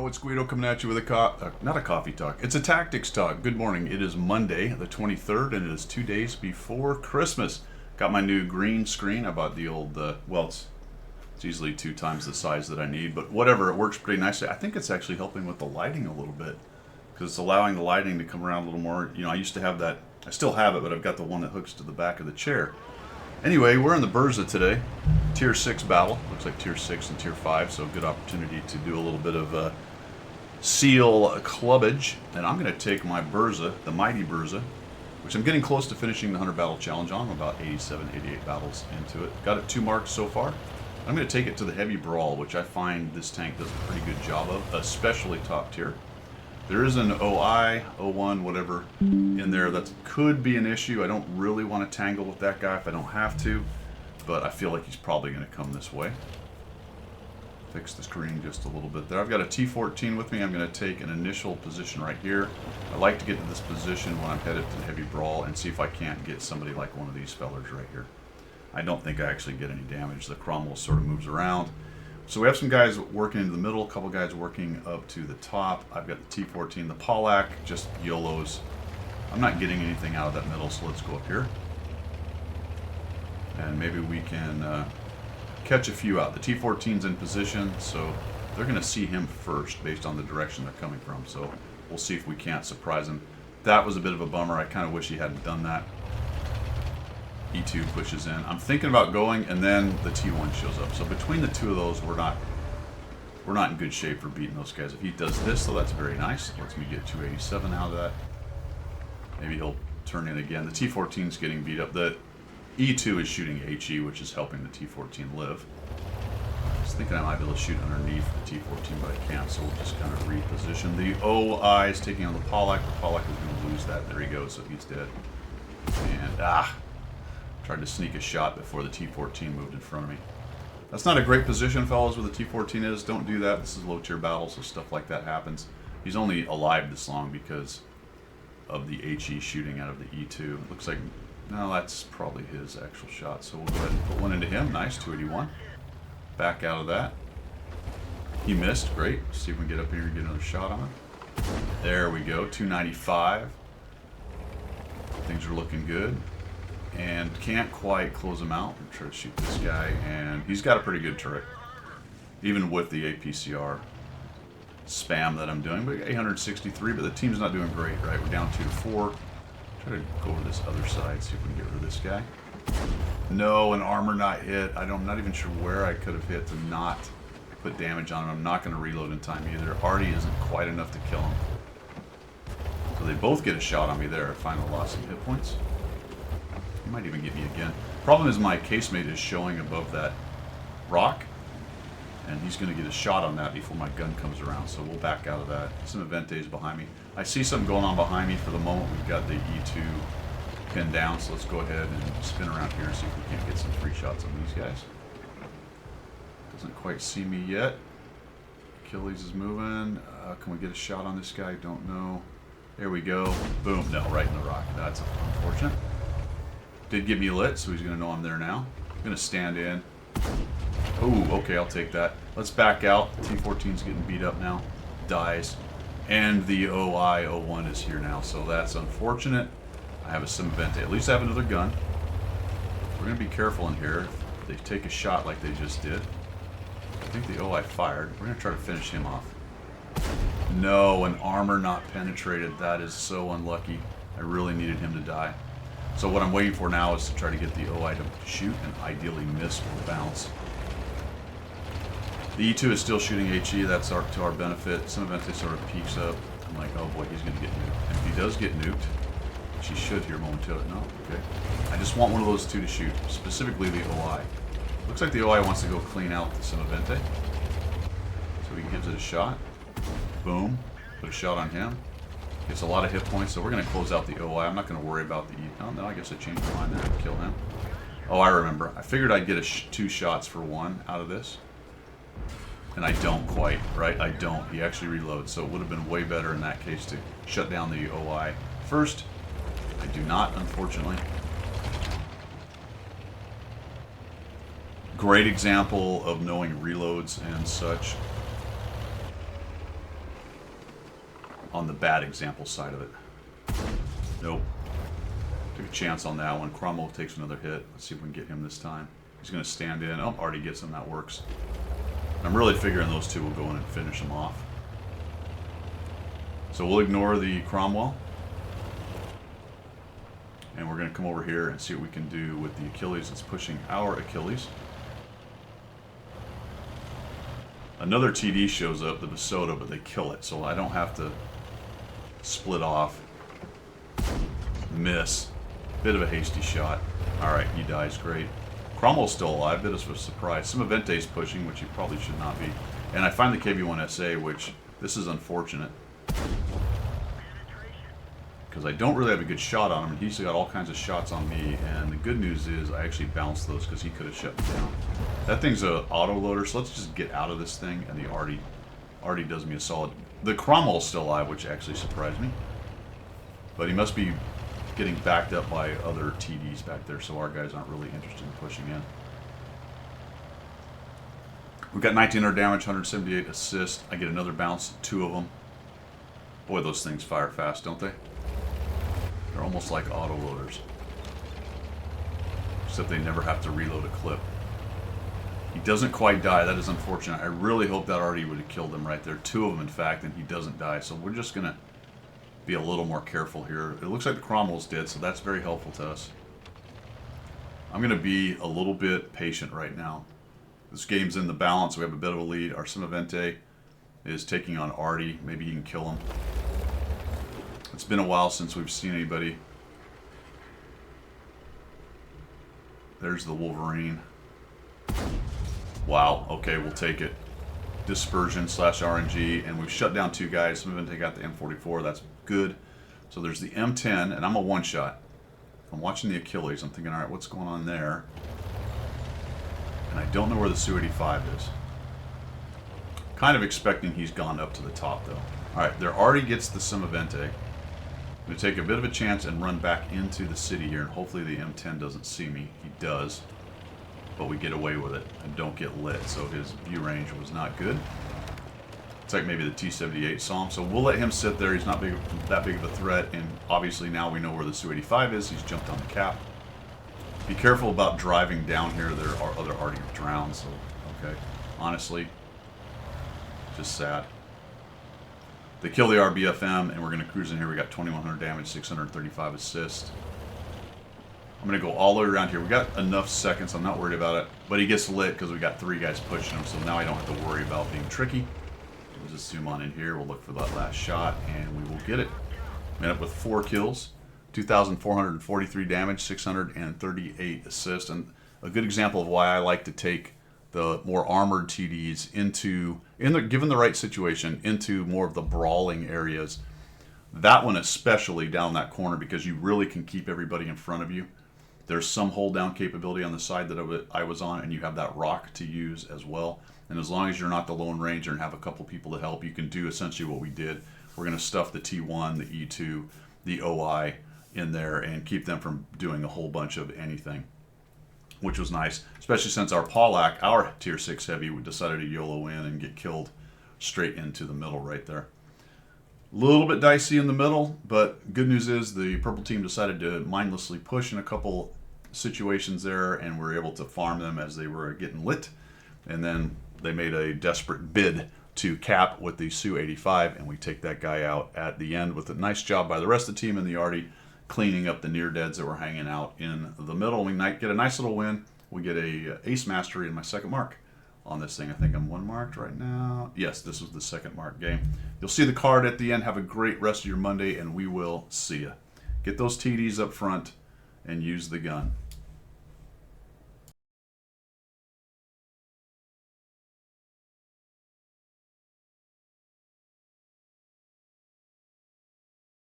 It's Guido coming at you with not a coffee talk. It's a tactics talk. Good morning. It is Monday, the 23rd, and it is 2 days before Christmas. Got my new green screen. I bought the old, it's easily 2 times the size that I need, but whatever. It works pretty nicely. I think it's actually helping with the lighting a little bit because it's allowing the lighting to come around a little more. You know, I used to have that. I still have it, but I've got the one that hooks to the back of the chair. Anyway, we're in the Burza today. Tier 6 battle. Looks like Tier 6 and Tier 5, so good opportunity to do a little bit of seal clubbage. And I'm going to take my Burza, the Mighty Burza, which I'm getting close to finishing the 100 battle challenge on. I'm about 87, 88 battles into it. Got it 2 marks so far. I'm going to take it to the Heavy Brawl, which I find this tank does a pretty good job of, especially top tier. There is an OI, O1, whatever, in there that could be an issue. I don't really want to tangle with that guy if I don't have to, but I feel like he's probably going to come this way. Fix the screen just a little bit there. I've got a T14 with me. I'm going to take an initial position right here. I like to get to this position when I'm headed to the Heavy Brawl and see if I can't get somebody like one of these fellers right here. I don't think I actually get any damage. The Cromwell sort of moves around. So we have some guys working into the middle, a couple guys working up to the top. I've got the T14, the Pollack, just YOLOs. I'm not getting anything out of that middle, so let's go up here. And maybe we can catch a few out. The T14's in position, so they're going to see him first based on the direction they're coming from. So we'll see if we can't surprise him. That was a bit of a bummer. I kind of wish he hadn't done that. E2 pushes in. I'm thinking about going, and then the T1 shows up. So between the two of those, we're not in good shape for beating those guys. If he does this, so that's very nice. Lets me get 287 out of that. Maybe he'll turn in again. The T14's getting beat up. The E2 is shooting HE, which is helping the T14 live. I was thinking I might be able to shoot underneath the T14, but I can't, so we'll just kind of reposition. The OI is taking on the Pollack. The Pollack is going to lose that. There he goes, so he's dead. And, tried to sneak a shot before the T14 moved in front of me. That's not a great position, fellas, where the T14 is. Don't do that. This is low tier battle, so stuff like that happens. He's only alive this long because of the HE shooting out of the E2. It looks like, no, that's probably his actual shot. So we'll go ahead and put one into him. Nice, 281. Back out of that. He missed. Great. Let's see if we can get up here and get another shot on him. There we go. 295. Things are looking good. And can't quite close him out. I'm trying to shoot this guy, and he's got a pretty good turret, even with the APCR spam that I'm doing. But 863, but the team's not doing great, right? We're down 2-4. Try to go over this other side, see if we can get rid of this guy. No, an armor not hit. I'm not even sure where I could have hit to not put damage on him. I'm not going to reload in time either. Artie isn't quite enough to kill him. So they both get a shot on me there. I finally lost some hit points. He might even get me again. Problem is my casemate is showing above that rock, and he's going to get a shot on that before my gun comes around, so we'll back out of that. Some Aventes behind me. I see something going on behind me for the moment. We've got the E2 pinned down, so let's go ahead and spin around here and see if we can't get some free shots on these guys. Doesn't quite see me yet. Achilles is moving. Can we get a shot on this guy? Don't know. There we go. Boom. No, right in the rock. That's unfortunate. Did get me lit, so he's going to know I'm there now. I'm going to stand in. Oh, okay, I'll take that. Let's back out. T14's getting beat up now. Dies. And the OI, O1 is here now, so that's unfortunate. I have a Simvente. At least I have another gun. We're going to be careful in here. If they take a shot like they just did. I think the OI fired. We're going to try to finish him off. No, an armor not penetrated. That is so unlucky. I really needed him to die. So what I'm waiting for now is to try to get the OI to shoot and ideally miss with bounce. The E2 is still shooting HE. That's to our benefit. Some event sort of peeks up. I'm like, oh boy, he's going to get nuked. And if he does get nuked, which he should here momentarily. No, okay. I just want one of those two to shoot, specifically the OI. Looks like the OI wants to go clean out the Simavente. So he gives it a shot. Boom. Put a shot on him. Gets a lot of hit points, so we're going to close out the OI. I'm not going to worry about the E. Oh, no, I guess I changed my mind there and kill him. Oh, I remember. I figured I'd get 2 shots for 1 out of this. And I don't quite, right? I don't. He actually reloads, so it would have been way better in that case to shut down the OI first. I do not, unfortunately. Great example of knowing reloads and such. on the bad example side of it. Nope. Took a chance on that one. Cromwell takes another hit. Let's see if we can get him this time. He's going to stand in. Oh, already gets him. That works. I'm really figuring those two will go in and finish him off. So we'll ignore the Cromwell. And we're going to come over here and see what we can do with the Achilles. It's pushing our Achilles. Another TD shows up, the Basota, but they kill it. So I don't have to split off. Miss. Bit of a hasty shot. Alright, he dies. Great. Cromwell's still alive. Bit of a surprise. Simavente's pushing, which he probably should not be. And I find the KV-1SA, which this is unfortunate. Because I don't really have a good shot on him, and he's got all kinds of shots on me. And the good news is I actually bounced those because he could have shut me down. That thing's an auto-loader, so let's just get out of this thing. And the Artie does me a solid. The Cromwell's still alive, which actually surprised me. But he must be getting backed up by other TDs back there, so our guys aren't really interested in pushing in. We've got 1900 damage, 178 assist. I get another bounce, 2 of them. Boy, those things fire fast, don't they? They're almost like auto-loaders. Except they never have to reload a clip. He doesn't quite die. That is unfortunate. I really hope that already would have killed him right there. 2 of them, in fact, and he doesn't die. So we're just going to be a little more careful here. It looks like the Cromwell's dead, so that's very helpful to us. I'm going to be a little bit patient right now. This game's in the balance. We have a bit of a lead. Our Simavente is taking on Artie. Maybe he can kill him. It's been a while since we've seen anybody. There's the Wolverine. Wow. Okay, we'll take it. Dispersion / RNG, and we've shut down 2 guys. Simavente got the M44. That's good. So there's the M10, and I'm a one-shot. I'm watching the Achilles. I'm thinking, all right, what's going on there? And I don't know where the Su-85 is. Kind of expecting he's gone up to the top, though. All right, there already gets the Simavente. I'm going to take a bit of a chance and run back into the city here, and hopefully the M10 doesn't see me. He does, but we get away with it and don't get lit, so his view range was not good. It's like maybe the T-78 saw him, so we'll let him sit there. He's not that big of a threat, and obviously now we know where the Su-85 is. He's jumped on the cap. Be careful about driving down here. There are other already drowned, so, okay. Honestly, just sad. They kill the RBFM, and we're going to cruise in here. We got 2,100 damage, 635 assist. I'm going to go all the way around here. We got enough seconds. I'm not worried about it. But he gets lit because we got 3 guys pushing him, so now I don't have to worry about being tricky. We'll just zoom on in here. We'll look for that last shot, and we will get it. Made up with 4 kills, 2,443 damage, 638 assists. And a good example of why I like to take the more armored TDs into, given the right situation, into more of the brawling areas. That one especially down that corner, because you really can keep everybody in front of you. There's some hold down capability on the side that I was on, and you have that rock to use as well. And as long as you're not the Lone Ranger and have a couple people to help, you can do essentially what we did. We're going to stuff the T1, the E2, the OI in there and keep them from doing a whole bunch of anything, which was nice, especially since our Pollack, our Tier 6 Heavy, decided to YOLO in and get killed straight into the middle right there. A little bit dicey in the middle, but good news is the purple team decided to mindlessly push in a couple situations there, and were able to farm them as they were getting lit. And then they made a desperate bid to cap with the Su-85, and we take that guy out at the end with a nice job by the rest of the team and the Artie cleaning up the near-deads that were hanging out in the middle. We might get a nice little win. We get a ace mastery in my second mark on this thing. I think I'm 1 marked right now. Yes, this was the second mark game. You'll see the card at the end. Have a great rest of your Monday, and we will see you. Get those TDs up front and use the gun.